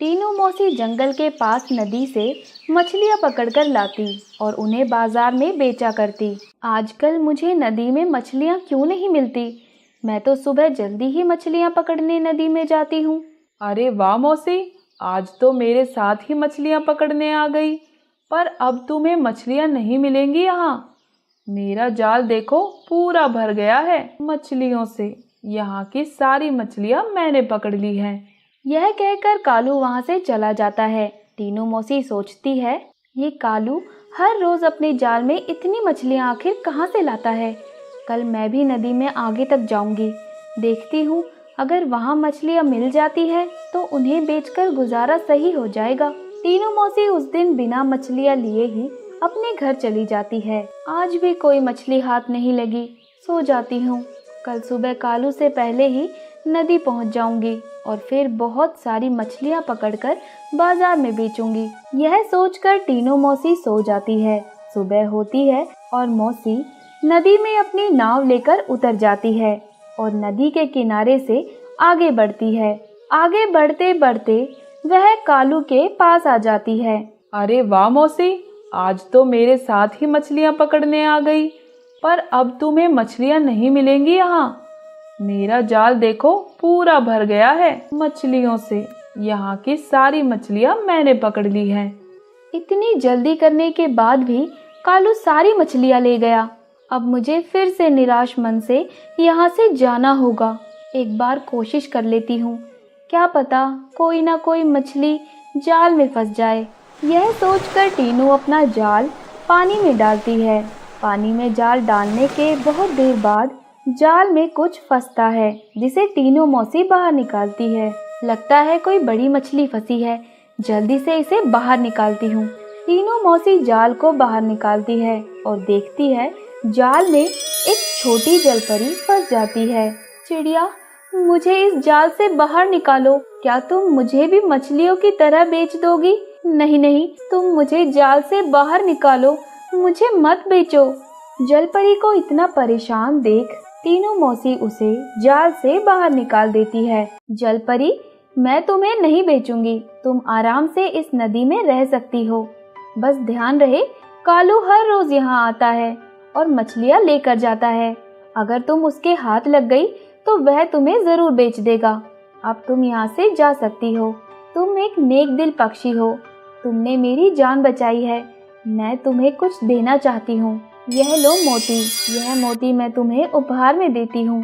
टीनू मौसी जंगल के पास नदी से मछलियाँ पकड़कर लाती और उन्हें बाजार में बेचा करती। आजकल मुझे नदी में मछलियाँ क्यों नहीं मिलती? मैं तो सुबह जल्दी ही मछलियाँ पकड़ने नदी में जाती हूँ। अरे वाह मौसी, आज तो मेरे साथ ही मछलियाँ पकड़ने आ गई, पर अब तुम्हें मछलियाँ नहीं मिलेंगी यहाँ। मेरा जाल देखो पूरा भर गया है मछलियों से। यहाँ की सारी मछलियाँ मैंने पकड़ ली हैं। यह कहकर कालू वहाँ से चला जाता है। टीनू मौसी सोचती है, ये कालू हर रोज अपने जाल में इतनी मछलियाँ आखिर कहाँ से लाता है। कल मैं भी नदी में आगे तक जाऊंगी, देखती हूँ अगर वहाँ मछलियाँ मिल जाती है तो उन्हें बेचकर गुजारा सही हो जाएगा। टीनू मौसी उस दिन बिना मछलियाँ लिए ही अपने घर चली जाती है। आज भी कोई मछली हाथ नहीं लगी, सो जाती हूँ। कल सुबह कालू से पहले ही नदी पहुँच जाऊंगी और फिर बहुत सारी मछलियाँ पकड़कर बाजार में बेचूंगी। यह सोचकर टीनू मौसी सो जाती है। सुबह होती है और मौसी नदी में अपनी नाव लेकर उतर जाती है और नदी के किनारे से आगे बढ़ती है। आगे बढ़ते बढ़ते वह कालू के पास आ जाती है। अरे वाह मौसी, आज तो मेरे साथ ही मछलियाँ पकड़ने आ गई, पर अब तुम्हें मछलियाँ नहीं मिलेंगी यहाँ। मेरा जाल देखो पूरा भर गया है मछलियों से। यहाँ की सारी मछलियाँ मैंने पकड़ ली हैं। इतनी जल्दी करने के बाद भी कालू सारी मछलियाँ ले गया। अब मुझे फिर से निराश मन से यहाँ से जाना होगा। एक बार कोशिश कर लेती हूँ, क्या पता कोई ना कोई मछली जाल में फंस जाए। यह सोचकर टीनू अपना जाल पानी में डालती है। पानी में जाल डालने के बहुत देर बाद जाल में कुछ फंसता है, जिसे टीनू मौसी बाहर निकालती है। लगता है कोई बड़ी मछली फंसी है, जल्दी से इसे बाहर निकालती हूँ। टीनू मौसी जाल को बाहर निकालती है और देखती है जाल में एक छोटी जलपरी फंस जाती है। चिड़िया, मुझे इस जाल से बाहर निकालो। क्या तुम मुझे भी मछलियों की तरह बेच दोगी? नहीं नहीं, तुम मुझे जाल से बाहर निकालो, मुझे मत बेचो। जलपरी को इतना परेशान देख टीनू मौसी उसे जाल से बाहर निकाल देती है। जलपरी, मैं तुम्हें नहीं बेचूंगी, तुम आराम से इस नदी में रह सकती हो। बस ध्यान रहे, कालू हर रोज यहाँ आता है और मछलियाँ लेकर जाता है। अगर तुम उसके हाथ लग गई तो वह तुम्हें जरूर बेच देगा। अब तुम यहाँ से जा सकती हो। तुम एक नेक दिल पक्षी हो, तुमने मेरी जान बचाई है। मैं तुम्हें कुछ देना चाहती हूँ। यह लो मोती, यह मोती मैं तुम्हें उपहार में देती हूँ।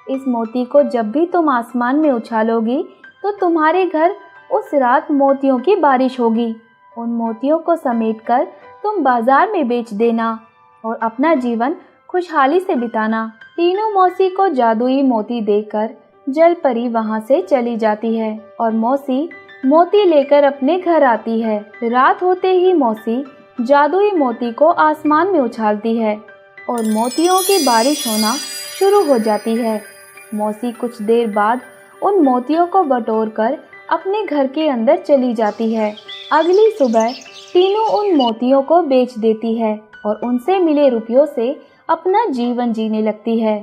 इस मोती को जब भी तुम आसमान में उछालोगी तो तुम्हारे घर उस रात मोतियों की बारिश होगी। उन मोतियों को समेटकर तुम बाजार में बेच देना और अपना जीवन खुशहाली से बिताना। टीनू मौसी को जादुई मोती देकर जलपरी वहाँ से चली जाती है और मौसी मोती लेकर अपने घर आती है। रात होते ही मौसी जादुई मोती को आसमान में उछालती है और मोतियों की बारिश होना शुरू हो जाती है। मौसी कुछ देर बाद उन मोतियों को बटोरकर अपने घर के अंदर चली जाती है। अगली सुबह टीनू उन मोतियों को बेच देती है और उनसे मिले रुपयों से अपना जीवन जीने लगती है।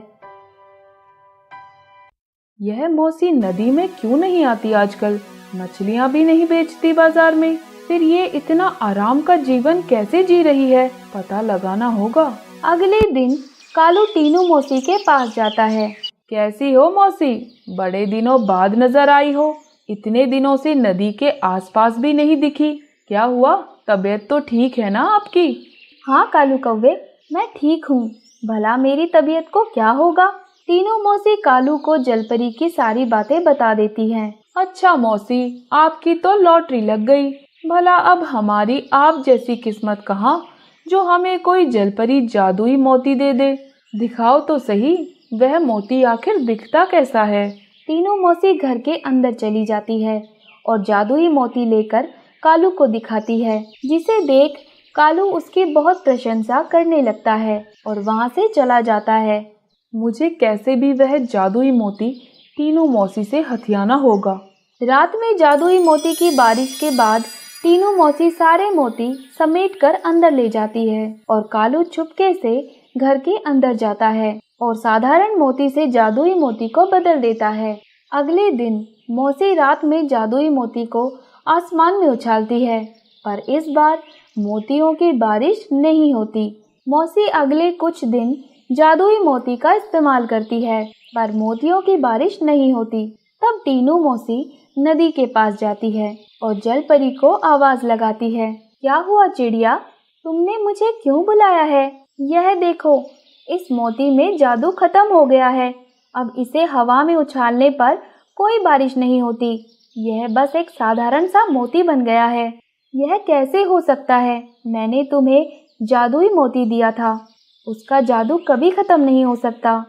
यह मौसी नदी में क्यों नहीं आती आजकल? मछलियाँ भी नहीं बेचती बाजार में, फिर ये इतना आराम का जीवन कैसे जी रही है? पता लगाना होगा। अगले दिन कालू टीनू मौसी के पास जाता है। कैसी हो मौसी? बड़े दिनों बाद नजर आई हो। इतने दिनों से नदी के आसपास भी नहीं दिखी। क्या हुआ? तबीयत तो ठीक है ना आपकी? हाँ कालू कौवे, मैं ठीक हूँ। भला मेरी तबीयत को क्या होगा? टीनू मौसी कालू को जलपरी की सारी बातें बता देती हैं। अच्छा मौसी, आपकी तो लॉटरी लग गई। भला अब हमारी आप जैसी किस्मत कहाँ जो हमें कोई जलपरी जादुई मोती दे दे। दिखाओ तो सही, वह मोती आखिर दिखता कैसा है? टीनू मौसी घर के अंदर चली जाती है और जादुई मोती लेकर कालू को दिखाती है, जिसे देख कालू उसकी बहुत प्रशंसा करने लगता है और वहाँ से चला जाता है। मुझे कैसे भी वह जादुई मोती टीनू मौसी से हथियाना होगा। रात में जादुई मोती की बारिश के बाद टीनू मौसी सारे मोती समेटकर अंदर ले जाती है और कालू चुपके से घर के अंदर जाता है और साधारण मोती से जादुई मोती को बदल देता है। अगले दिन मौसी रात में जादुई मोती को आसमान में उछालती है, पर इस बार मोतियों की बारिश नहीं होती। मौसी अगले कुछ दिन जादुई मोती का इस्तेमाल करती है, पर मोतियों की बारिश नहीं होती। तब टीनू मौसी नदी के पास जाती है और जल परी को आवाज लगाती है। क्या हुआ चिड़िया, तुमने मुझे क्यों बुलाया है? यह देखो, इस मोती में जादू खत्म हो गया है। अब इसे हवा में उछालने पर कोई बारिश नहीं होती। यह बस एक साधारण सा मोती बन गया है। यह कैसे हो सकता है? मैंने तुम्हें जादुई मोती दिया था, उसका जादू कभी खत्म नहीं हो सकता।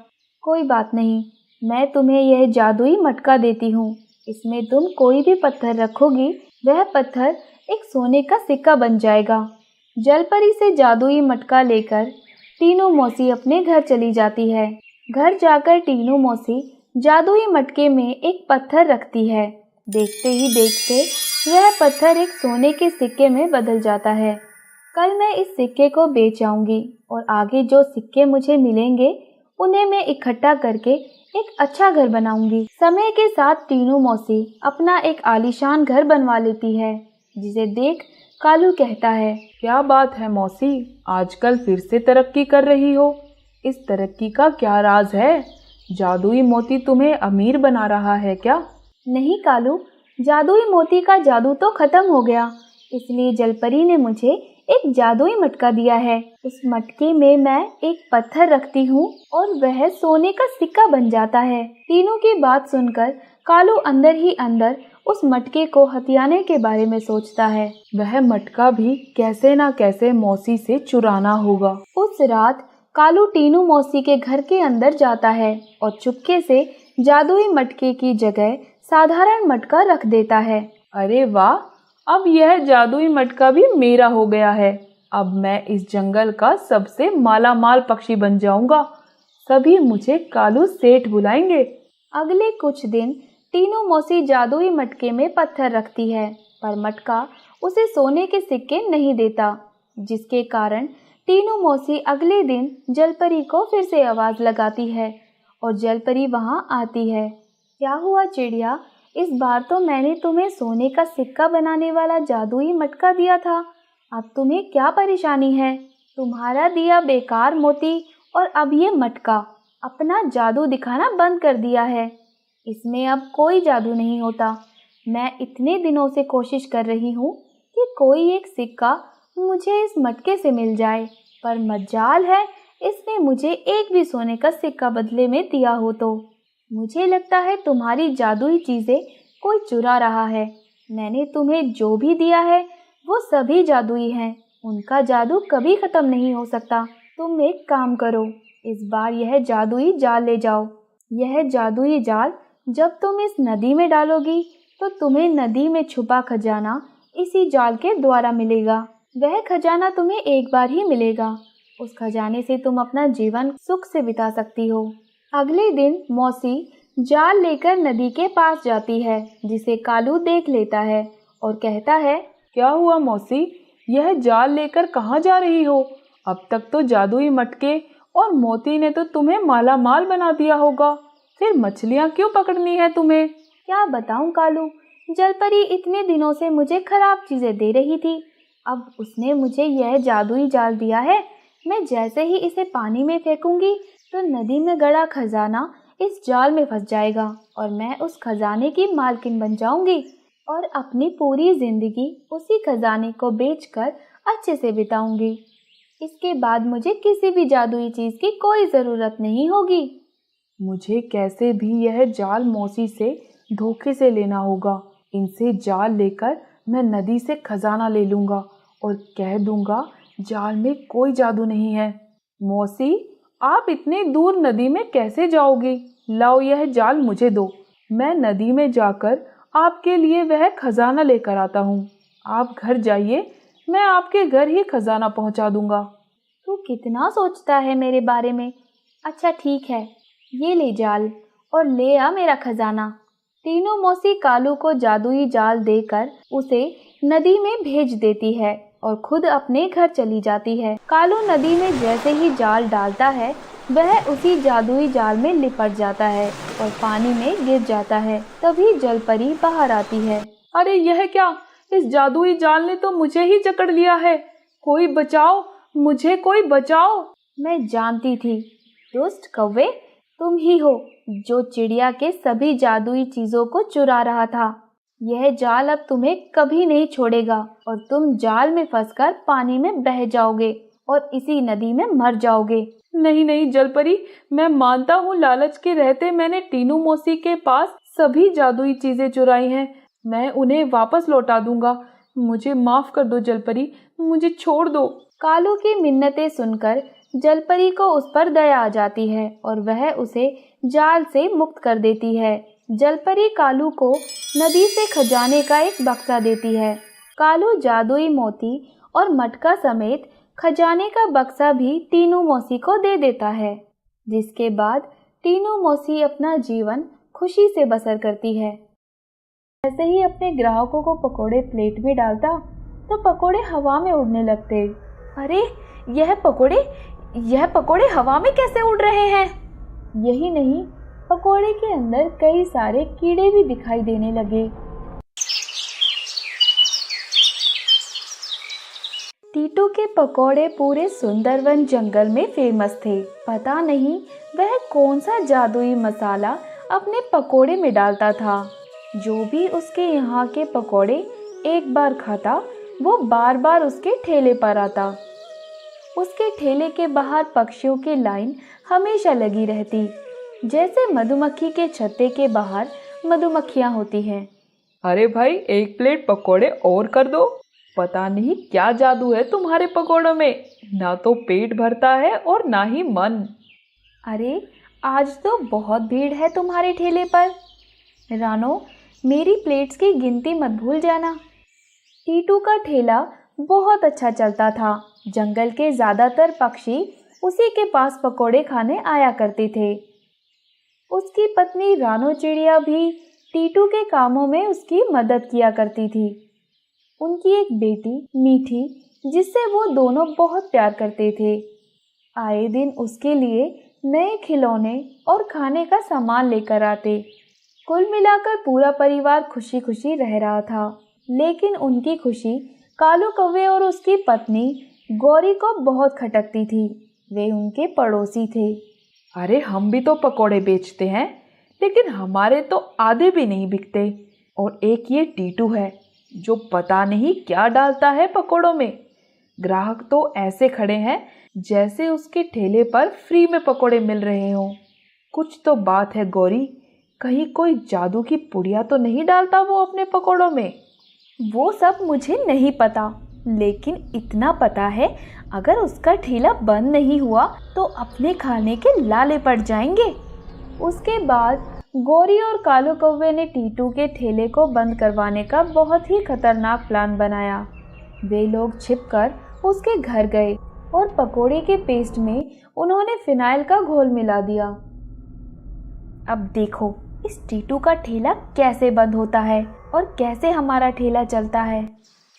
कोई बात नहीं, मैं तुम्हें यह जादुई मटका देती हूँ। इसमें तुम कोई भी पत्थर रखोगी, वह पत्थर एक सोने का सिक्का बन जाएगा। जलपरी से जादुई मटका लेकर टीनू मौसी अपने घर चली जाती है। घर जाकर टीनू मौसी जादुई मटके में एक पत्थर रखती है। देखते ही देखते वह पत्थर एक सोने के सिक्के में बदल जाता है। कल मैं इस सिक्के को बेच आऊंगी और आगे जो सिक्के मुझे मिलेंगे उन्हें मैं इकट्ठा करके एक अच्छा घर बनाऊंगी। समय के साथ टीनू मौसी अपना एक आलीशान घर बनवा लेती है, जिसे देख कालू कहता है, क्या बात है मौसी, आजकल फिर से तरक्की कर रही हो। इस तरक्की का क्या राज है? जादुई मोती तुम्हें अमीर बना रहा है क्या? नहीं कालू, जादुई मोती का जादू तो खत्म हो गया, इसलिए जलपरी ने मुझे एक जादुई मटका दिया है। उस मटके में मैं एक पत्थर रखती हूँ और वह सोने का सिक्का बन जाता है। तीनों की बात सुनकर कालू अंदर ही अंदर उस मटके को हथियाने के बारे में सोचता है। वह मटका भी कैसे ना कैसे मौसी से चुराना होगा। उस रात कालू टीनू मौसी के घर के अंदर जाता है और चुपके से जादुई मटके की जगह साधारण मटका रख देता है। अरे वाह, अब यह जादुई मटका भी मेरा हो गया है। अब मैं इस जंगल का सबसे मालामाल पक्षी बन जाऊंगा। सभी मुझे कालू सेठ बुलाएंगे। अगले कुछ दिन टीनू मौसी जादुई मटके में पत्थर रखती है, पर मटका उसे सोने के सिक्के नहीं देता, जिसके कारण टीनू मौसी अगले दिन जलपरी को फिर से आवाज लगाती है और जलपरी वहां आती है। क्या हुआ चिड़िया, इस बार तो मैंने तुम्हें सोने का सिक्का बनाने वाला जादुई मटका दिया था, अब तुम्हें क्या परेशानी है? तुम्हारा दिया बेकार मोती और अब ये मटका अपना जादू दिखाना बंद कर दिया है। इसमें अब कोई जादू नहीं होता। मैं इतने दिनों से कोशिश कर रही हूँ कि कोई एक सिक्का मुझे इस मटके से मिल जाए, पर मजाल है इसने मुझे एक भी सोने का सिक्का बदले में दिया हो। तो मुझे लगता है तुम्हारी जादुई चीज़ें कोई चुरा रहा है। मैंने तुम्हें जो भी दिया है वो सभी जादुई हैं, उनका जादू कभी ख़त्म नहीं हो सकता। तुम एक काम करो, इस बार यह जादुई जाल ले जाओ। यह जादुई जाल जब तुम इस नदी में डालोगी तो तुम्हें नदी में छुपा खजाना इसी जाल के द्वारा मिलेगा। वह खजाना तुम्हें एक बार ही मिलेगा। उस खजाने से तुम अपना जीवन सुख से बिता सकती हो। अगले दिन मौसी जाल लेकर नदी के पास जाती है, जिसे कालू देख लेता है और कहता है, क्या हुआ मौसी, यह जाल लेकर कहाँ जा रही हो? अब तक तो जादुई मटके और मोती ने तो तुम्हें माला माल बना दिया होगा, फिर मछलियाँ क्यों पकड़नी है तुम्हें? क्या बताऊं कालू, जलपरी इतने दिनों से मुझे खराब चीजें दे रही थी, अब उसने मुझे यह जादुई जाल दिया है। मैं जैसे ही इसे पानी में फेंकूंगी तो नदी में गड़ा खजाना इस जाल में फंस जाएगा और मैं उस खजाने की मालकिन बन जाऊंगी और अपनी पूरी जिंदगी उसी खजाने को बेचकर अच्छे से बिताऊंगी। इसके बाद मुझे किसी भी जादुई चीज की कोई जरूरत नहीं होगी। मुझे कैसे भी यह जाल मौसी से धोखे से लेना होगा। इनसे जाल लेकर मैं नदी से खजाना ले लूंगा और कह दूंगा जाल में कोई जादू नहीं है। मौसी, आप इतने दूर नदी में कैसे जाओगी? लाओ यह जाल मुझे दो, मैं नदी में जाकर आपके लिए वह खजाना लेकर आता हूँ। आप घर जाइए, मैं आपके घर ही खजाना पहुँचा दूंगा। तू कितना सोचता है मेरे बारे में। अच्छा ठीक है, ये ले जाल और ले आ मेरा खजाना। तीनों मौसी कालू को जादुई जाल देकर उसे नदी में भेज देती है और खुद अपने घर चली जाती है। कालू नदी में जैसे ही जाल डालता है वह उसी जादुई जाल में लिपट जाता है और पानी में गिर जाता है। तभी जलपरी बाहर आती है। अरे यह क्या, इस जादुई जाल ने तो मुझे ही जकड़ लिया है। कोई बचाओ, मुझे कोई बचाओ। मैं जानती थी, दुष्ट कौवे, तुम ही हो जो चिड़िया के सभी जादुई चीजों को चुरा रहा था। यह जाल अब तुम्हें कभी नहीं छोड़ेगा और तुम जाल में फंसकर पानी में बह जाओगे और इसी नदी में मर जाओगे। नहीं नहीं जलपरी, मैं मानता हूँ लालच के रहते मैंने टीनू मौसी के पास सभी जादुई चीजें चुराई हैं। मैं उन्हें वापस लौटा दूंगा। मुझे माफ कर दो जलपरी, मुझे छोड़ दो। कालू की मिन्नतें सुनकर जलपरी को उस पर दया आ जाती है और वह उसे जाल से मुक्त कर देती है। जलपरी कालू को नदी से खजाने का एक बक्सा देती है। कालू जादुई मोती और मटका समेत खजाने का बक्सा भी टीनू मौसी को दे देता है, जिसके बाद टीनू मौसी अपना जीवन खुशी से बसर करती है। ऐसे ही अपने ग्राहकों को पकोड़े प्लेट में डालता तो पकोड़े हवा में उड़ने लगते। अरे यह पकोड़े हवा में कैसे उड़ रहे हैं? यही नहीं, पकोड़े के अंदर कई सारे कीड़े भी दिखाई देने लगे। टीटू के पकोड़े पूरे सुंदरवन जंगल में फेमस थे। पता नहीं वह कौन सा जादुई मसाला अपने पकोड़े में डालता था। जो भी उसके यहाँ के पकोड़े एक बार खाता, वो बार बार उसके ठेले पर आता। उसके ठेले के बाहर पक्षियों की लाइन हमेशा लगी रहती, जैसे मधुमक्खी के छत्ते के बाहर मधुमक्खियाँ होती हैं। अरे भाई, एक प्लेट पकोड़े और कर दो। पता नहीं क्या जादू है तुम्हारे पकोड़ों में, ना तो पेट भरता है और ना ही मन। अरे आज तो बहुत भीड़ है तुम्हारे ठेले पर। रानो, मेरी प्लेट्स की गिनती मत भूल जाना। टीटू का ठेला बहुत अच्छा चलता था। जंगल के ज़्यादातर पक्षी उसी के पास पकोड़े खाने आया करते थे। उसकी पत्नी रानो चिड़िया भी टीटू के कामों में उसकी मदद किया करती थी। उनकी एक बेटी मीठी, जिससे वो दोनों बहुत प्यार करते थे, आए दिन उसके लिए नए खिलौने और खाने का सामान लेकर आते। कुल मिलाकर पूरा परिवार खुशी खुशी रह रहा था। लेकिन उनकी खुशी कालू कौवे और उसकी पत्नी गौरी को बहुत खटकती थी। वे उनके पड़ोसी थे। अरे हम भी तो पकोड़े बेचते हैं, लेकिन हमारे तो आधे भी नहीं बिकते। और एक ये टीटू है जो पता नहीं क्या डालता है पकोड़ों में। ग्राहक तो ऐसे खड़े हैं जैसे उसके ठेले पर फ्री में पकोड़े मिल रहे हों। कुछ तो बात है गौरी, कहीं कोई जादू की पुड़िया तो नहीं डालता वो अपने पकोड़ों में? वो सब मुझे नहीं पता, लेकिन इतना पता है अगर उसका ठेला बंद नहीं हुआ तो अपने खाने के लाले पड़ जाएंगे। उसके बाद गौरी और कालू कौवे ने टीटू के ठेले को बंद करवाने का बहुत ही खतरनाक प्लान बनाया। वे लोग छिपकर उसके घर गए और पकोड़े के पेस्ट में उन्होंने फिनाइल का घोल मिला दिया। अब देखो इस टीटू का ठेला कैसे बंद होता है और कैसे हमारा ठेला चलता है।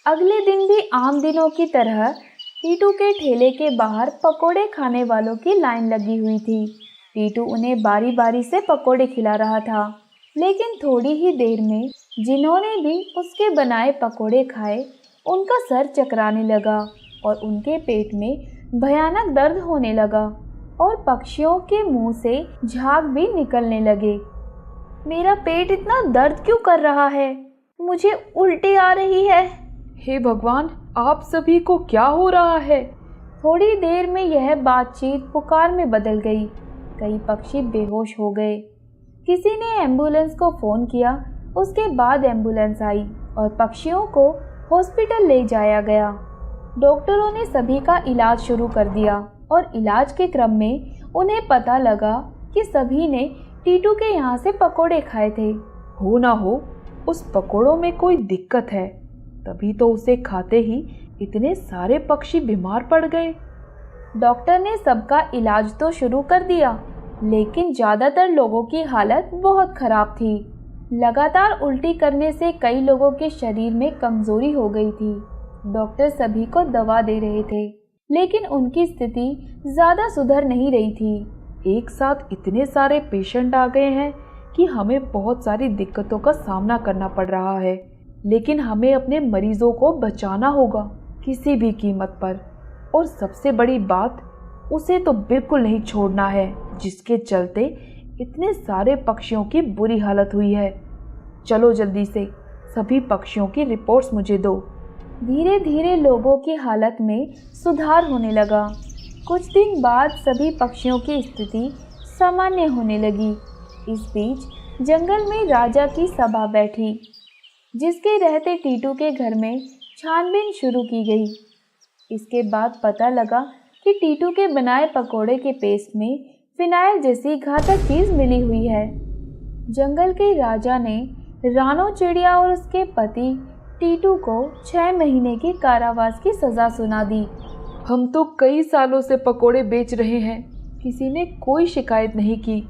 अगले दिन भी आम दिनों की तरह टीटू के ठेले के बाहर पकोड़े खाने वालों की लाइन लगी हुई थी। टीटू उन्हें बारी बारी से पकोड़े खिला रहा था, लेकिन थोड़ी ही देर में जिन्होंने भी उसके बनाए पकोड़े खाए, उनका सर चकराने लगा और उनके पेट में भयानक दर्द होने लगा और पक्षियों के मुंह से झाग भी निकलने लगे। मेरा पेट इतना दर्द क्यों कर रहा है? मुझे उल्टी आ रही है। हे भगवान, आप सभी को क्या हो रहा है? थोड़ी देर में यह बातचीत पुकार में बदल गई। कई पक्षी बेहोश हो गए। किसी ने एम्बुलेंस को फ़ोन किया। उसके बाद एम्बुलेंस आई और पक्षियों को हॉस्पिटल ले जाया गया। डॉक्टरों ने सभी का इलाज शुरू कर दिया और इलाज के क्रम में उन्हें पता लगा कि सभी ने टीटू के यहाँ से पकोड़े खाए थे। हो ना हो उस पकोड़ों में कोई दिक्कत है, तभी तो उसे खाते ही इतने सारे पक्षी बीमार पड़ गए। डॉक्टर ने सबका इलाज तो शुरू कर दिया, लेकिन ज़्यादातर लोगों की हालत बहुत खराब थी। लगातार उल्टी करने से कई लोगों के शरीर में कमजोरी हो गई थी। डॉक्टर सभी को दवा दे रहे थे, लेकिन उनकी स्थिति ज़्यादा सुधर नहीं रही थी। एक साथ इतने सारे पेशेंट आ गए हैं कि हमें बहुत सारी दिक्कतों का सामना करना पड़ रहा है। लेकिन हमें अपने मरीजों को बचाना होगा किसी भी कीमत पर। और सबसे बड़ी बात, उसे तो बिल्कुल नहीं छोड़ना है जिसके चलते इतने सारे पक्षियों की बुरी हालत हुई है। चलो जल्दी से सभी पक्षियों की रिपोर्ट्स मुझे दो। धीरे धीरे लोगों की हालत में सुधार होने लगा। कुछ दिन बाद सभी पक्षियों की स्थिति सामान्य होने लगी। इस बीच जंगल में राजा की सभा बैठी, जिसके रहते टीटू के घर में छानबीन शुरू की गई। इसके बाद पता लगा कि टीटू के बनाए पकोड़े के पेस्ट में फिनाइल जैसी घातक चीज मिली हुई है। जंगल के राजा ने रानो चिड़िया और उसके पति टीटू को 6 महीने के कारावास की सजा सुना दी। हम तो कई सालों से पकोड़े बेच रहे हैं, किसी ने कोई शिकायत नहीं की।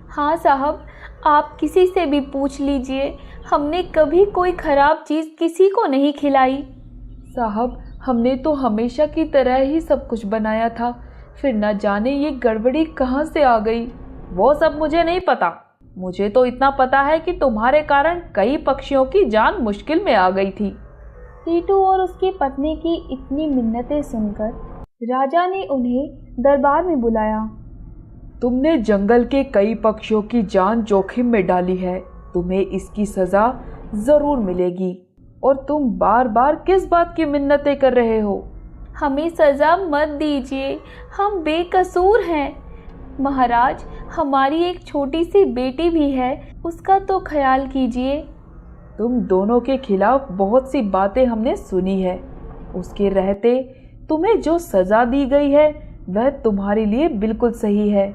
हाँ साहब, आप किसी से भी पूछ लीजिए, हमने कभी कोई खराब चीज़ किसी को नहीं खिलाई। साहब, हमने तो हमेशा की तरह ही सब कुछ बनाया था, फिर न जाने ये गड़बड़ी कहाँ से आ गई। वो सब मुझे नहीं पता, मुझे तो इतना पता है कि तुम्हारे कारण कई पक्षियों की जान मुश्किल में आ गई थी। टीटू और उसकी पत्नी की इतनी मिन्नतें सुनकर राजा ने उन्हें दरबार में बुलाया। तुमने जंगल के कई पक्षियों की जान जोखिम में डाली है, तुम्हें इसकी सजा जरूर मिलेगी। और तुम बार बार किस बात की मिन्नतें कर रहे हो? हमें सजा मत दीजिए, हम बेकसूर हैं। महाराज, हमारी एक छोटी सी बेटी भी है, उसका तो ख्याल कीजिए। तुम दोनों के खिलाफ बहुत सी बातें हमने सुनी है। उसके रहते तुम्हें जो सजा दी गई है वह तुम्हारे लिए बिल्कुल सही है।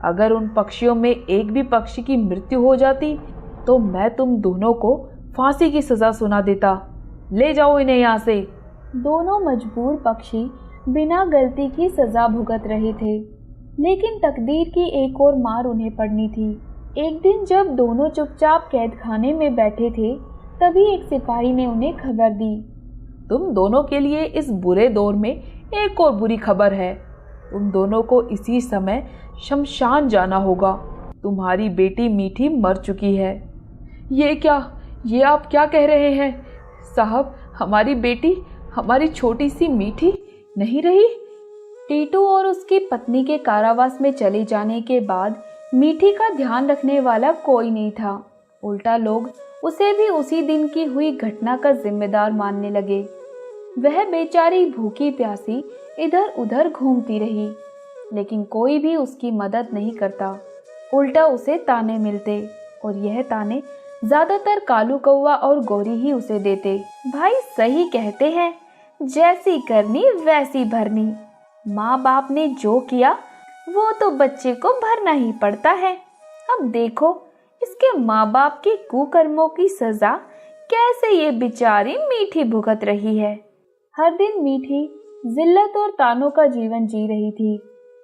अगर उन पक्षियों में एक भी पक्षी की मृत्यु हो जाती तो मैं तुम दोनों को फांसी की सजा सुना देता। ले जाओ इन्हें यहाँ से। दोनों मजबूर पक्षी बिना गलती की सजा भुगत रहे थे, लेकिन तकदीर की एक और मार उन्हें पड़नी थी। एक दिन जब दोनों चुपचाप कैद खाने में बैठे थे, तभी एक सिपाही ने उन्हें खबर दी। तुम दोनों के लिए इस बुरे दौर में एक और बुरी खबर है। तुम दोनों को इसी समय शमशान जाना होगा। तुम्हारी बेटी मीठी मर चुकी है। ये आप क्या कह रहे हैं साहब? हमारी बेटी, हमारी छोटी सी मीठी नहीं रही? टीटू और उसकी पत्नी के कारावास में चले जाने के बाद मीठी का ध्यान रखने वाला कोई नहीं था। उल्टा लोग उसे भी उसी दिन की हुई घटना का जिम्मेदार मानने लगे। वह बेचारी भूखी प्यासी इधर उधर घूमती रही, लेकिन कोई भी उसकी मदद नहीं करता। उल्टा उसे ताने मिलते, और यह ताने ज्यादातर कालू कौवा और गौरी ही उसे देते। भाई सही कहते हैं, जैसी करनी वैसी भरनी। माँ बाप ने जो किया वो तो बच्चे को भरना ही पड़ता है। अब देखो इसके माँ बाप के कुकर्मों की सजा कैसे ये बेचारी मीठी भुगत रही है। हर दिन मीठी जिल्लत और तानों का जीवन जी रही थी।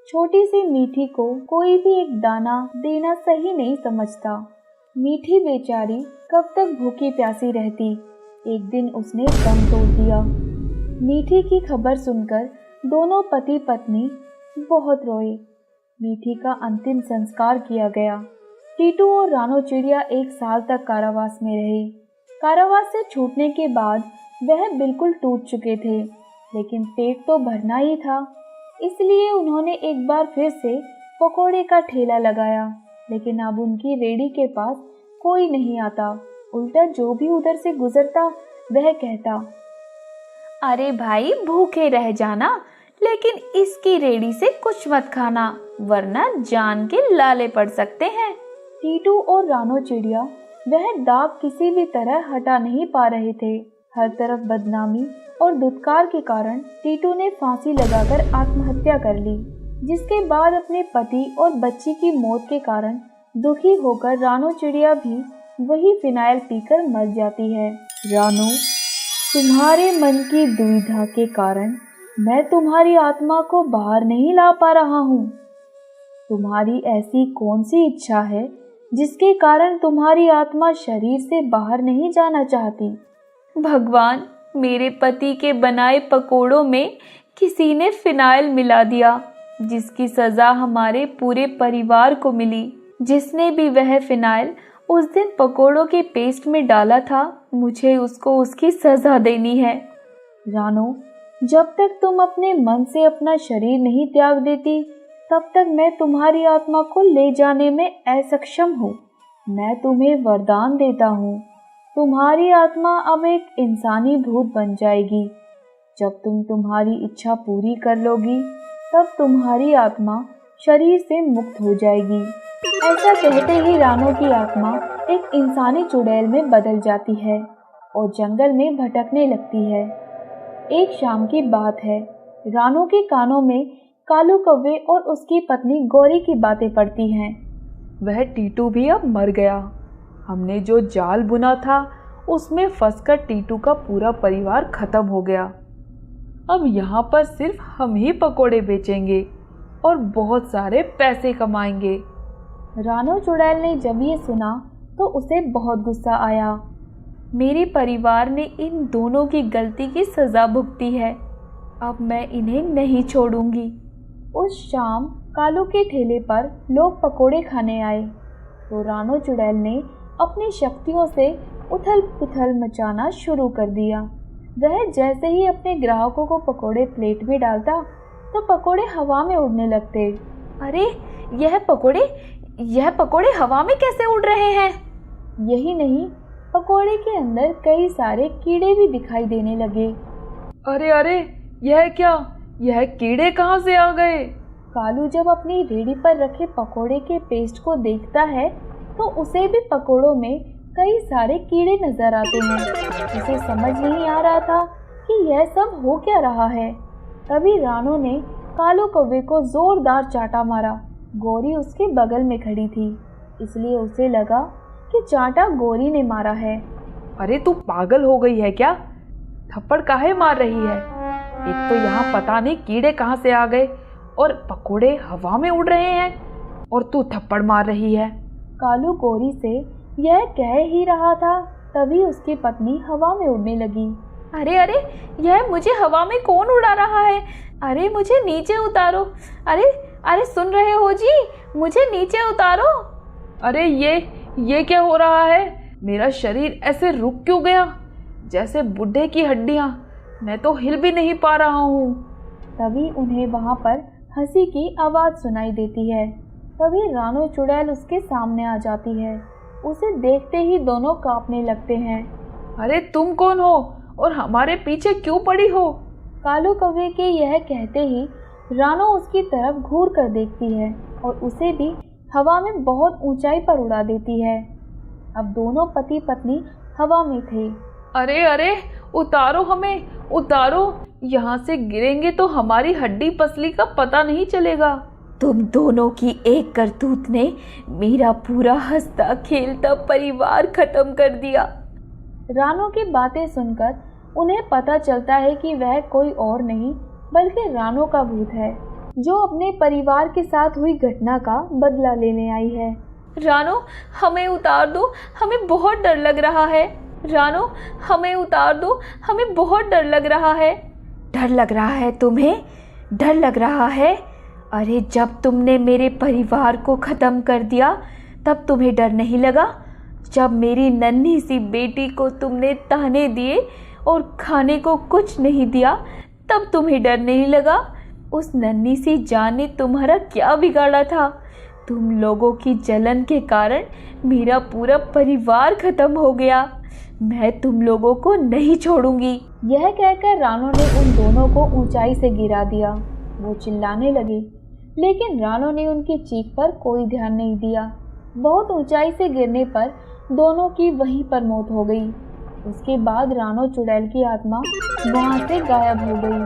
छोटी सी मीठी को कोई भी एक दाना देना सही नहीं समझता। मीठी बेचारी कब तक भूखी प्यासी रहती। एक दिन उसने दम तोड़ दिया। मीठी की खबर सुनकर दोनों पति पत्नी बहुत रोए। मीठी का अंतिम संस्कार किया गया। टीटू और रानो चिड़िया 1 साल तक कारावास में रहे। कारावास से छूटने के बाद वह बिल्कुल टूट चुके थे, लेकिन पेट तो भरना ही था। इसलिए उन्होंने एक बार फिर से पकोड़े का ठेला लगाया, लेकिन अब उनकी रेडी के पास कोई नहीं आता। उल्टा जो भी उधर से गुजरता वह कहता, अरे भाई भूखे रह जाना, लेकिन इसकी रेडी से कुछ मत खाना, वरना जान के लाले पड़ सकते हैं। टीटू और रानो चिड़िया वह दाग किसी भी तरह हटा नहीं पा रहे थे। हर तरफ बदनामी और दुत्कार के कारण टीटू ने फांसी लगाकर आत्महत्या कर ली, जिसके बाद अपने पति और बच्ची की मौत के कारण दुखी होकर रानो चिड़िया भी वही फिनाइल पीकर मर जाती है। रानो, तुम्हारे मन की दुविधा के कारण मैं तुम्हारी आत्मा को बाहर नहीं ला पा रहा हूँ। तुम्हारी ऐसी कौन सी इच्छा है जिसके कारण तुम्हारी आत्मा शरीर से बाहर नहीं जाना चाहती? भगवान, मेरे पति के बनाए पकोड़ों में किसी ने फिनाइल मिला दिया, जिसकी सजा हमारे पूरे परिवार को मिली। जिसने भी वह फिनाइल उस दिन पकोड़ों के पेस्ट में डाला था, मुझे उसको उसकी सजा देनी है। रानो, जब तक तुम अपने मन से अपना शरीर नहीं त्याग देती, तब तक मैं तुम्हारी आत्मा को ले जाने में असक्षम हूँ। मैं तुम्हें वरदान देता हूँ, तुम्हारी आत्मा अब एक इंसानी भूत बन जाएगी। जब तुम तुम्हारी इच्छा पूरी कर लोगी, तब तुम्हारी आत्मा शरीर से मुक्त हो जाएगी। ऐसा कहते ही रानो की आत्मा एक इंसानी चुड़ैल में बदल जाती है और जंगल में भटकने लगती है। एक शाम की बात है, रानो के कानों में कालू कौवे और उसकी पत्नी गौरी की बातें पड़ती हैं। वह टीटू भी अब मर गया। हमने जो जाल बुना था उसमें फंसकर टीटू का पूरा परिवार खत्म हो गया। अब यहाँ पर सिर्फ हम ही पकोड़े बेचेंगे और बहुत सारे पैसे कमाएंगे। रानो चुड़ैल ने जब ये सुना तो उसे बहुत गुस्सा आया। मेरे परिवार ने इन दोनों की गलती की सजा भुगती है, अब मैं इन्हें नहीं छोड़ूंगी। उस शाम कालू के ठेले पर लोग पकोड़े खाने आए तो रानो चुड़ैल ने अपनी शक्तियों से उथल पुथल मचाना शुरू कर दिया। वह जैसे ही अपने ग्राहकों को पकोड़े प्लेट में डालता तो पकोड़े हवा में उड़ने लगते। अरे यह पकोड़े हवा में कैसे उड़ रहे हैं? यही नहीं, पकोड़े के अंदर कई सारे कीड़े भी दिखाई देने लगे। अरे अरे, यह क्या? यह कीड़े कहाँ से आ गए? कालू जब अपनी रेडी पर रखे पकोड़े के पेस्ट को देखता है तो उसे भी पकोड़ों में कई सारे कीड़े नजर आते हैं। उसे समझ नहीं आ रहा था कि यह सब हो क्या रहा है। तभी रानो ने कालू कौवे को जोरदार चांटा मारा। गौरी उसके बगल में खड़ी थी, इसलिए उसे लगा कि चांटा गौरी ने मारा है। अरे तू पागल हो गई है क्या? थप्पड़ काहे मार रही है? एक तो यहाँ पता नहीं कीड़े कहाँ से आ गए और पकोड़े हवा में उड़ रहे हैं और तू थप्पड़ मार रही है। कालू गौरी से यह कह ही रहा था, तभी उसकी पत्नी हवा में उड़ने लगी। अरे अरे, यह मुझे हवा में कौन उड़ा रहा है? अरे मुझे नीचे उतारो। अरे अरे, सुन रहे हो जी, मुझे नीचे उतारो। अरे ये क्या हो रहा है? मेरा शरीर ऐसे रुक क्यों गया, जैसे बुढ़े की हड्डियाँ। मैं तो हिल भी नहीं पा रहा हूँ। तभी उन्हें वहाँ पर हंसी की आवाज़ सुनाई देती है। तभी रानो चुड़ैल उसके सामने आ जाती है। उसे देखते ही दोनों कांपने लगते हैं। अरे तुम कौन हो और हमारे पीछे क्यों पड़ी हो? कालू कौवे के यह कहते ही रानो उसकी तरफ घूर कर देखती है और उसे भी हवा में बहुत ऊंचाई पर उड़ा देती है। अब दोनों पति पत्नी हवा में थे। अरे अरे, उतारो हमें, उतारो। यहाँ से गिरेंगे तो हमारी हड्डी पसली का पता नहीं चलेगा। तुम दोनों की एक करतूत ने मेरा पूरा हंसता खेलता परिवार खत्म कर दिया। रानो की बातें सुनकर उन्हें पता चलता है कि वह कोई और नहीं बल्कि रानो का भूत है, जो अपने परिवार के साथ हुई घटना का बदला लेने आई है। रानो, हमें उतार दो, हमें बहुत डर लग रहा है। रानो, हमें उतार दो, हमें बहुत डर लग रहा है। डर लग रहा है तुम्हें? डर लग रहा है? अरे जब तुमने मेरे परिवार को ख़त्म कर दिया तब तुम्हें डर नहीं लगा? जब मेरी नन्ही सी बेटी को तुमने ताने दिए और खाने को कुछ नहीं दिया तब तुम्हें डर नहीं लगा? उस नन्ही सी जान ने तुम्हारा क्या बिगाड़ा था? तुम लोगों की जलन के कारण मेरा पूरा परिवार खत्म हो गया। मैं तुम लोगों को नहीं छोड़ूंगी। यह कहकर रानो ने उन दोनों को ऊंचाई से गिरा दिया। वो चिल्लाने लगे, लेकिन रानो ने उनकी चीख पर कोई ध्यान नहीं दिया। बहुत ऊंचाई से गिरने पर दोनों की वहीं पर मौत हो गई। उसके बाद रानो चुड़ैल की आत्मा वहां से गायब हो गई।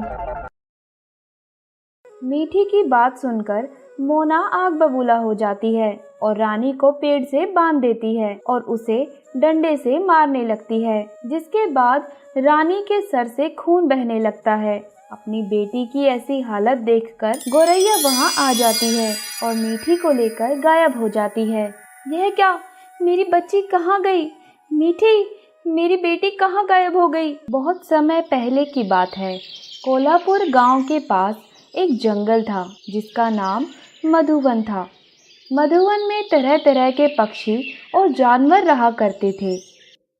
मीठी की बात सुनकर मोना आग बबूला हो जाती है और रानी को पेड़ से बांध देती है और उसे डंडे से मारने लगती है, जिसके बाद रानी के सर से खून बहने लगता है। अपनी बेटी की ऐसी हालत देखकर गोरैया वहां आ जाती है और मीठी को लेकर गायब हो जाती है। यह क्या? मेरी बच्ची कहाँ गई? मीठी, मेरी बेटी कहाँ गायब हो गई? बहुत समय पहले की बात है। कोल्हापुर गांव के पास एक जंगल था जिसका नाम मधुवन था। मधुवन में तरह तरह के पक्षी और जानवर रहा करते थे।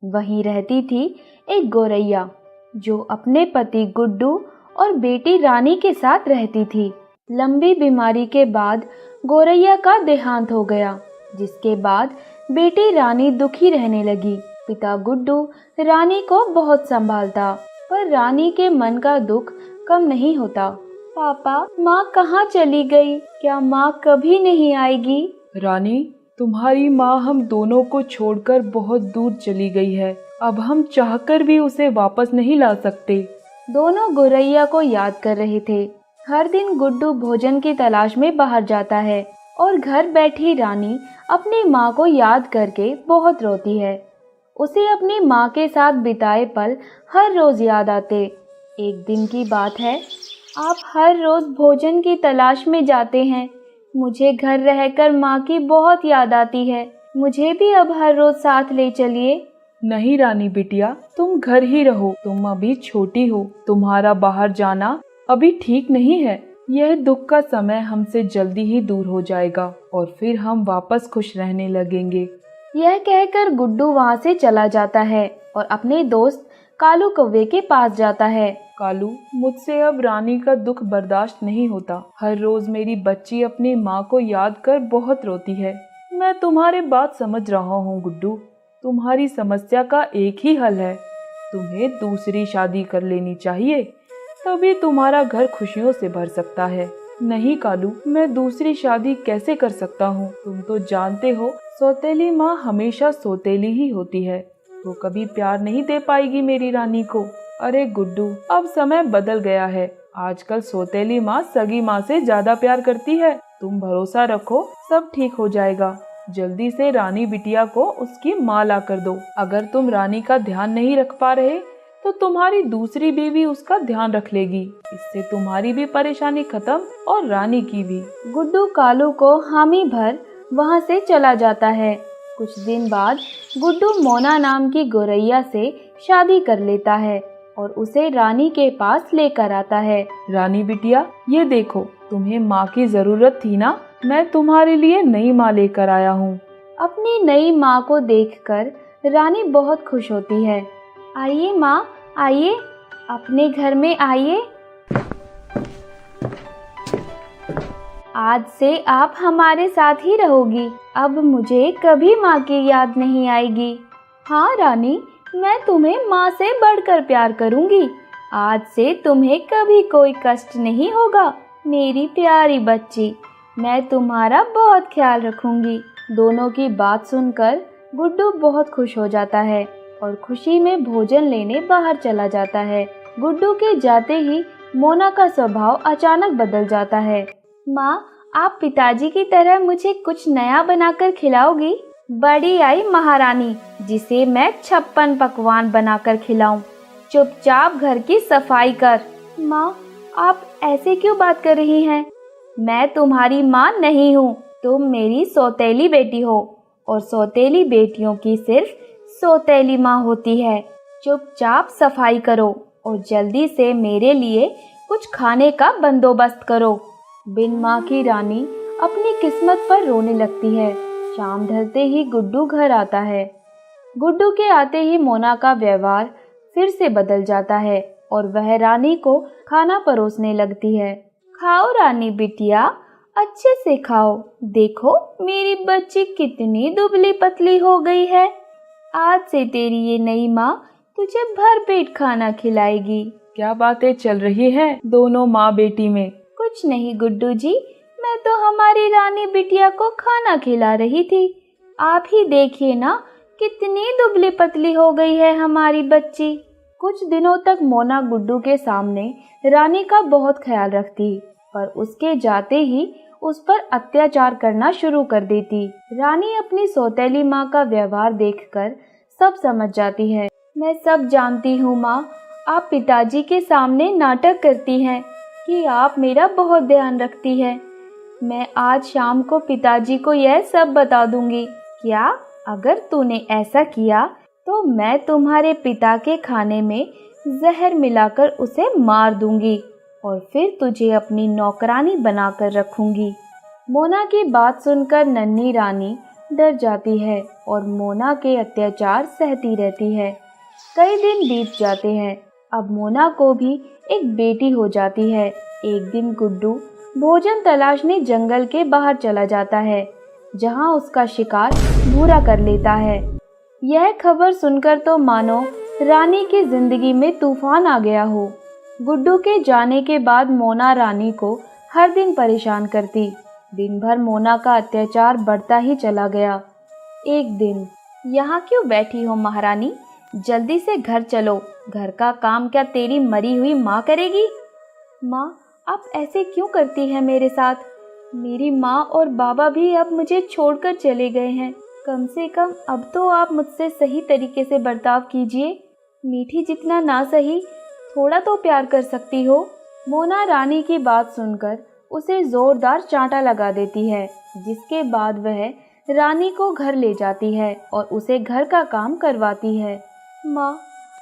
वहीं रहती थी एक गौरैया जो अपने पति गुड्डू और बेटी रानी के साथ रहती थी। लंबी बीमारी के बाद गौरैया का देहांत हो गया, जिसके बाद बेटी रानी दुखी रहने लगी। पिता गुड्डू रानी को बहुत संभालता, पर रानी के मन का दुख कम नहीं होता। पापा, माँ कहाँ चली गई? क्या माँ कभी नहीं आएगी? रानी, तुम्हारी माँ हम दोनों को छोड़कर बहुत दूर चली गई है। अब हम चाहकर भी उसे वापस नहीं ला सकते। दोनों गौरैया को याद कर रहे थे। हर दिन गुड्डू भोजन की तलाश में बाहर जाता है और घर बैठी रानी अपनी माँ को याद करके बहुत रोती है। उसे अपनी माँ के साथ बिताए पल हर रोज याद आते। एक दिन की बात है, आप हर रोज भोजन की तलाश में जाते हैं। मुझे घर रहकर माँ की बहुत याद आती है। मुझे भी अब हर रोज साथ ले चलिए। नहीं रानी बिटिया, तुम घर ही रहो। तुम अभी छोटी हो, तुम्हारा बाहर जाना अभी ठीक नहीं है। यह दुख का समय हमसे जल्दी ही दूर हो जाएगा और फिर हम वापस खुश रहने लगेंगे। यह कहकर गुड्डू वहाँ से चला जाता है और अपने दोस्त कालू कौवे के पास जाता है। कालू, मुझसे अब रानी का दुख बर्दाश्त नहीं होता। हर रोज मेरी बच्ची अपनी माँ को याद कर बहुत रोती है। मैं तुम्हारी बात समझ रहा हूँ गुड्डू। तुम्हारी समस्या का एक ही हल है, तुम्हें दूसरी शादी कर लेनी चाहिए, तभी तुम्हारा घर खुशियों से भर सकता है। नहीं कालू, मैं दूसरी शादी कैसे कर सकता हूँ? तुम तो जानते हो, सौतेली माँ हमेशा सौतेली ही होती है। वो कभी प्यार नहीं दे पाएगी मेरी रानी को। अरे गुड्डू, अब समय बदल गया है। आजकल सौतेली माँ सगी माँ से ज्यादा प्यार करती है। तुम भरोसा रखो, सब ठीक हो जाएगा। जल्दी से रानी बिटिया को उसकी माँ ला कर दो। अगर तुम रानी का ध्यान नहीं रख पा रहे तो तुम्हारी दूसरी बीवी उसका ध्यान रख लेगी। इससे तुम्हारी भी परेशानी खत्म और रानी की भी। गुड्डू कालू को हामी भर वहाँ से चला जाता है। कुछ दिन बाद गुड्डू मोना नाम की गौरैया से शादी कर लेता है और उसे रानी के पास लेकर आता है। रानी बिटिया, ये देखो, तुम्हें माँ की जरूरत थी ना? मैं तुम्हारे लिए नई माँ लेकर आया हूँ। अपनी नई माँ को देखकर रानी बहुत खुश होती है। आइए माँ, आइए, अपने घर में आइए। आज से आप हमारे साथ ही रहोगी। अब मुझे कभी माँ की याद नहीं आएगी। हाँ रानी, मैं तुम्हें माँ से बढ़कर प्यार करूँगी। आज से तुम्हें कभी कोई कष्ट नहीं होगा। मेरी प्यारी बच्ची, मैं तुम्हारा बहुत ख्याल रखूँगी। दोनों की बात सुनकर गुड्डू बहुत खुश हो जाता है और खुशी में भोजन लेने बाहर चला जाता है। गुड्डू के जाते ही मोना का स्वभाव अचानक बदल जाता है। माँ, आप पिताजी की तरह मुझे कुछ नया बनाकर खिलाओगी? बड़ी आई महारानी, जिसे मैं 56 पकवान बनाकर खिलाऊं। चुपचाप घर की सफाई कर। माँ, आप ऐसे क्यों बात कर रही हैं? मैं तुम्हारी माँ नहीं हूँ, तुम मेरी सौतेली बेटी हो और सौतेली बेटियों की सिर्फ सौतेली माँ होती है। चुपचाप सफाई करो और जल्दी से मेरे लिए कुछ खाने का बंदोबस्त करो। बिन माँ की रानी अपनी किस्मत पर रोने लगती है। शाम ढलते ही गुड्डू घर आता है। गुड्डू के आते ही मोना का व्यवहार फिर से बदल जाता है और वह रानी को खाना परोसने लगती है। खाओ रानी बिटिया, अच्छे से खाओ। देखो मेरी बच्ची कितनी दुबली पतली हो गई है। आज से तेरी ये नई माँ तुझे भर पेट खाना खिलाएगी। क्या बातें चल रही हैं दोनों माँ बेटी में? कुछ नहीं गुड्डू जी, मैं तो हमारी रानी बिटिया को खाना खिला रही थी। आप ही देखिए ना, कितनी दुबली पतली हो गई है हमारी बच्ची। कुछ दिनों तक मोना गुड्डू के सामने रानी का बहुत ख्याल रखती, पर उसके जाते ही उस पर अत्याचार करना शुरू कर देती। रानी अपनी सौतेली माँ का व्यवहार देखकर सब समझ जाती है। मैं सब जानती हूँ माँ, आप पिताजी के सामने नाटक करती हैं कि आप मेरा बहुत ध्यान रखती है। मैं आज शाम को पिताजी को यह सब बता दूंगी। क्या अगर तूने ऐसा किया तो मैं तुम्हारे पिता के खाने में जहर मिलाकर उसे मार दूंगी और फिर तुझे अपनी नौकरानी बनाकर रखूंगी। मोना की बात सुनकर नन्ही रानी डर जाती है और मोना के अत्याचार सहती रहती है। कई दिन बीत जाते हैं। अब मोना को भी एक बेटी हो जाती है। एक दिन गुड्डू भोजन तलाशने जंगल के बाहर चला जाता है, जहां उसका शिकार भूरा कर लेता है। यह खबर सुनकर तो मानो रानी की जिंदगी में तूफान आ गया हो। गुड्डू के जाने के बाद मोना रानी को हर दिन परेशान करती। दिन भर मोना का अत्याचार बढ़ता ही चला गया। एक दिन, यहाँ क्यों बैठी हो महारानी? जल्दी से घर चलो। घर का काम क्या तेरी मरी हुई माँ करेगी? माँ, आप ऐसे क्यों करती हैं मेरे साथ? मेरी माँ और बाबा भी अब मुझे छोड़कर चले गए हैं। कम से कम अब तो आप मुझसे सही तरीके से बर्ताव कीजिए। मीठी जितना ना सही, थोड़ा तो प्यार कर सकती हो। मोना रानी की बात सुनकर उसे जोरदार चांटा लगा देती है, जिसके बाद वह रानी को घर ले जाती है और उसे घर का काम करवाती है। माँ,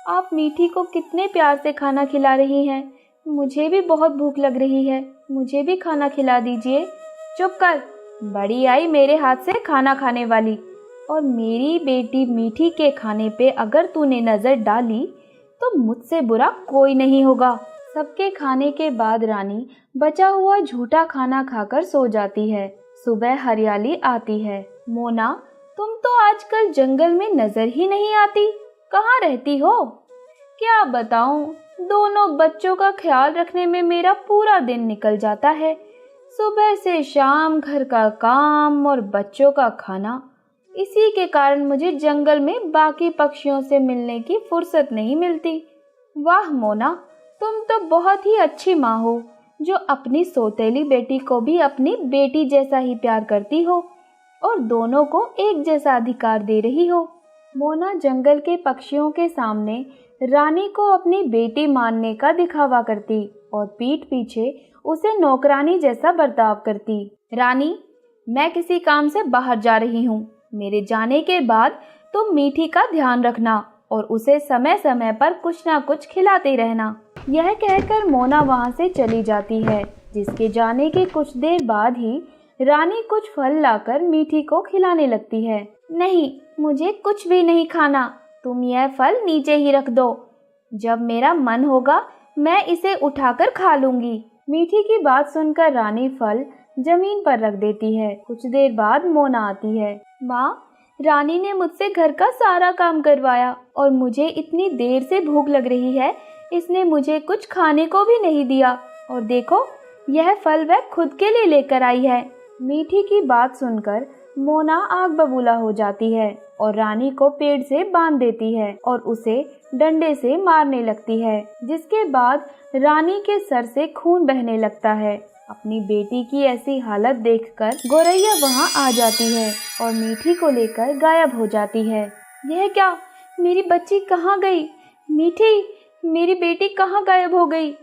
आप मीठी को कितने प्यार से खाना खिला रही हैं। मुझे भी बहुत भूख लग रही है, मुझे भी खाना खिला दीजिए। चुप कर, बड़ी आई मेरे हाथ से खाना खाने वाली। और मेरी बेटी मीठी के खाने पे अगर तूने नजर डाली तो मुझसे बुरा कोई नहीं होगा। सबके खाने के बाद रानी बचा हुआ झूठा खाना खाकर सो जाती है। सुबह हरियाली आती है। मोना, तुम तो आजकल जंगल में नजर ही नहीं आती, कहाँ रहती हो? क्या बताऊं, दोनों बच्चों का ख्याल रखने में मेरा पूरा दिन निकल जाता है। सुबह से शाम घर का काम और बच्चों का खाना, इसी के कारण मुझे जंगल में बाकी पक्षियों से मिलने की फुर्सत नहीं मिलती। वाह मोना, तुम तो बहुत ही अच्छी माँ हो, जो अपनी सौतेली बेटी को भी अपनी बेटी जैसा ही प्यार करती हो और दोनों को एक जैसा अधिकार दे रही हो। मोना जंगल के पक्षियों के सामने रानी को अपनी बेटी मानने का दिखावा करती और पीठ पीछे उसे नौकरानी जैसा बर्ताव करती। रानी, मैं किसी काम से बाहर जा रही हूँ। मेरे जाने के बाद तुम मीठी का ध्यान रखना और उसे समय समय पर कुछ ना कुछ खिलाते रहना। यह कहकर मोना वहाँ से चली जाती है। जिसके जाने के कुछ देर बाद ही रानी कुछ फल लाकर मीठी को खिलाने लगती है। नहीं, मुझे कुछ भी नहीं खाना, तुम यह फल नीचे ही रख दो। जब मेरा मन होगा मैं इसे उठाकर खा लूंगी। मीठी की बात सुनकर रानी फल जमीन पर रख देती है। कुछ देर बाद मोना आती है। माँ, रानी ने मुझसे घर का सारा काम करवाया और मुझे इतनी देर से भूख लग रही है, इसने मुझे कुछ खाने को भी नहीं दिया। और देखो, यह फल वह खुद के लिए लेकर आई है। मीठी की बात सुनकर मोना आग बबूला हो जाती है और रानी को पेड़ से बांध देती है और उसे डंडे से मारने लगती है। जिसके बाद रानी के सर से खून बहने लगता है। अपनी बेटी की ऐसी हालत देखकर गोरैया वहां आ जाती है और मीठी को लेकर गायब हो जाती है। यह क्या, मेरी बच्ची कहाँ गई? मीठी, मेरी बेटी कहाँ गायब हो गई?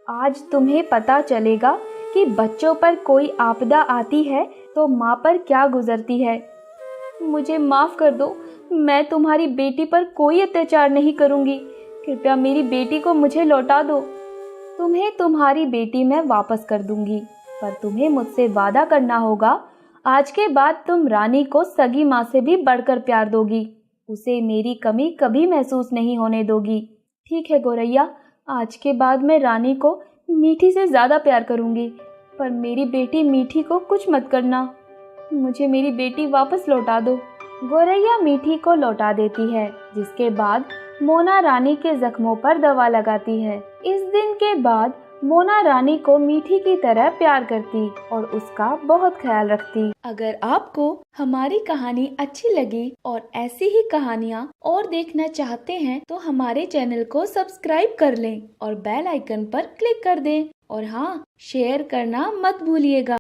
आज तुम्हें पता चलेगा कि बच्चों पर कोई आपदा आती है तो माँ पर क्या गुजरती है। मुझे माफ कर दो, मैं तुम्हारी बेटी पर कोई अत्याचार नहीं करूँगी। कृपया मेरी बेटी को मुझे लौटा दो। तुम्हें तुम्हारी बेटी मैं वापस कर दूंगी, पर तुम्हें मुझसे वादा करना होगा, आज के बाद तुम रानी को सगी माँ से भी बढ़कर प्यार दोगी। उसे मेरी कमी कभी महसूस नहीं होने दोगी। ठीक है गोरैया, आज के बाद मैं रानी को मीठी से ज़्यादा प्यार करूंगी, पर मेरी बेटी मीठी को कुछ मत करना। मुझे मेरी बेटी वापस लौटा दो। गोरैया मीठी को लौटा देती है। जिसके बाद मोना रानी के जख्मों पर दवा लगाती है। इस दिन के बाद मोना रानी को मीठी की तरह प्यार करती और उसका बहुत ख्याल रखती। अगर आपको हमारी कहानी अच्छी लगी और ऐसी ही कहानियाँ और देखना चाहते हैं तो हमारे चैनल को सब्सक्राइब कर लें और बेल आइकन पर क्लिक कर दें। और हाँ, शेयर करना मत भूलिएगा।